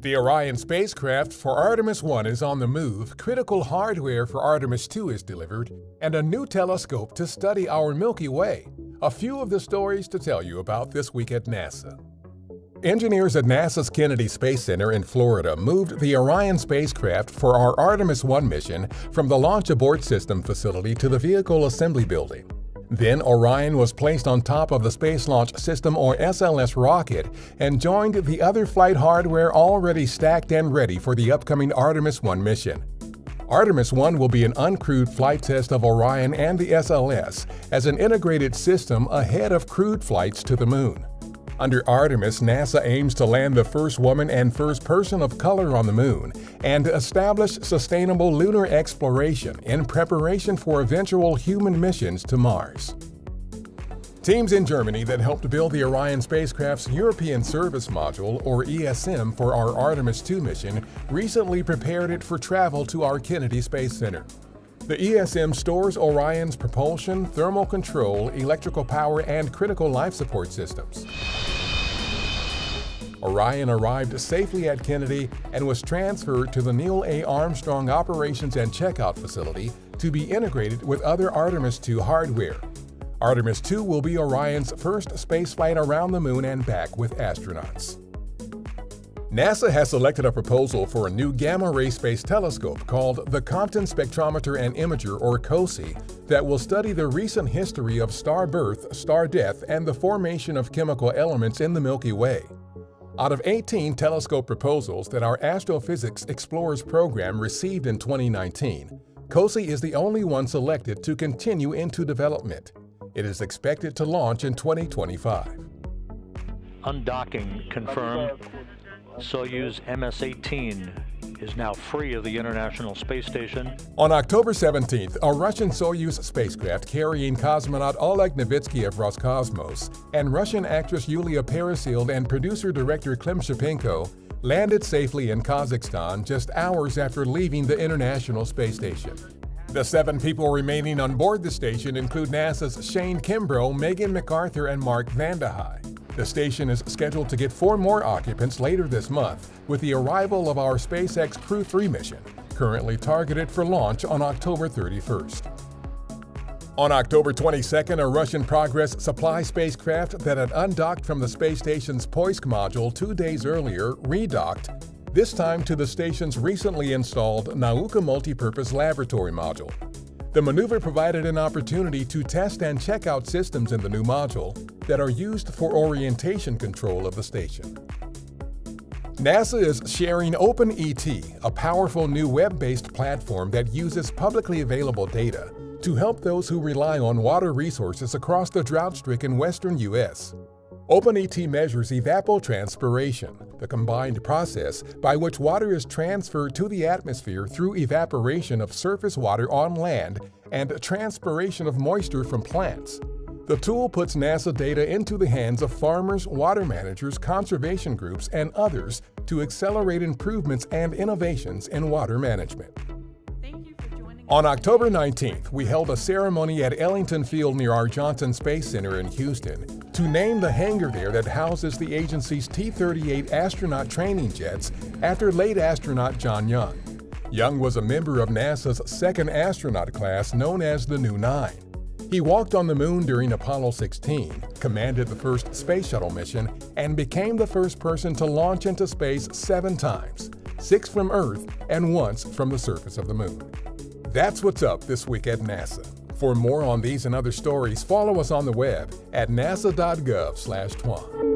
The Orion Spacecraft for Artemis I is on the move, critical hardware for Artemis II is delivered, and a new telescope to study our Milky Way. A few of the stories to tell you about this week at NASA. Engineers at NASA's Kennedy Space Center in Florida moved the Orion spacecraft for our Artemis I mission from the Launch Abort System facility to the Vehicle Assembly Building. Then Orion was placed on top of the Space Launch System or SLS rocket and joined the other flight hardware already stacked and ready for the upcoming Artemis I mission. Artemis I will be an uncrewed flight test of Orion and the SLS as an integrated system ahead of crewed flights to the Moon. Under Artemis, NASA aims to land the first woman and first person of color on the Moon and establish sustainable lunar exploration in preparation for eventual human missions to Mars. Teams in Germany that helped build the Orion spacecraft's European Service Module, or ESM, for our Artemis II mission recently prepared it for travel to our Kennedy Space Center. The ESM stores Orion's propulsion, thermal control, electrical power, and critical life support systems. Orion arrived safely at Kennedy and was transferred to the Neil A. Armstrong Operations and Checkout Facility to be integrated with other Artemis II hardware. Artemis II will be Orion's first spaceflight around the Moon and back with astronauts. NASA has selected a proposal for a new gamma-ray space telescope called the Compton Spectrometer and Imager, or COSI, that will study the recent history of star birth, star death, and the formation of chemical elements in the Milky Way. Out of 18 telescope proposals that our Astrophysics Explorers program received in 2019, COSI is the only one selected to continue into development. It is expected to launch in 2025. Undocking confirmed. Soyuz MS-18 is now free of the International Space Station. On October 17th, a Russian Soyuz spacecraft carrying cosmonaut Oleg Novitsky of Roscosmos and Russian actress Yulia Peresild and producer-director Klim Shipenko landed safely in Kazakhstan just hours after leaving the International Space Station. The 7 people remaining on board the station include NASA's Shane Kimbrough, Megan MacArthur, and Mark Vandehei. The station is scheduled to get 4 more occupants later this month with the arrival of our SpaceX Crew 3 mission, currently targeted for launch on October 31st. On October 22nd, a Russian Progress supply spacecraft that had undocked from the space station's Poisk module 2 days earlier redocked, this time to the station's recently installed Nauka multipurpose laboratory module. The maneuver provided an opportunity to test and check out systems in the new module that are used for orientation control of the station. NASA is sharing OpenET, a powerful new web-based platform that uses publicly available data to help those who rely on water resources across the drought-stricken western U.S. OpenET measures evapotranspiration, the combined process by which water is transferred to the atmosphere through evaporation of surface water on land and transpiration of moisture from plants. The tool puts NASA data into the hands of farmers, water managers, conservation groups, and others to accelerate improvements and innovations in water management. On October 19th, we held a ceremony at Ellington Field near our Johnson Space Center in Houston to name the hangar there that houses the agency's T-38 astronaut training jets after late astronaut John Young. Young was a member of NASA's second astronaut class known as the New 9. He walked on the Moon during Apollo 16, commanded the first space shuttle mission, and became the first person to launch into space 7 times, 6 from Earth and once from the surface of the Moon. That's what's up this week at NASA. For more on these and other stories, follow us on the web at nasa.gov/twan.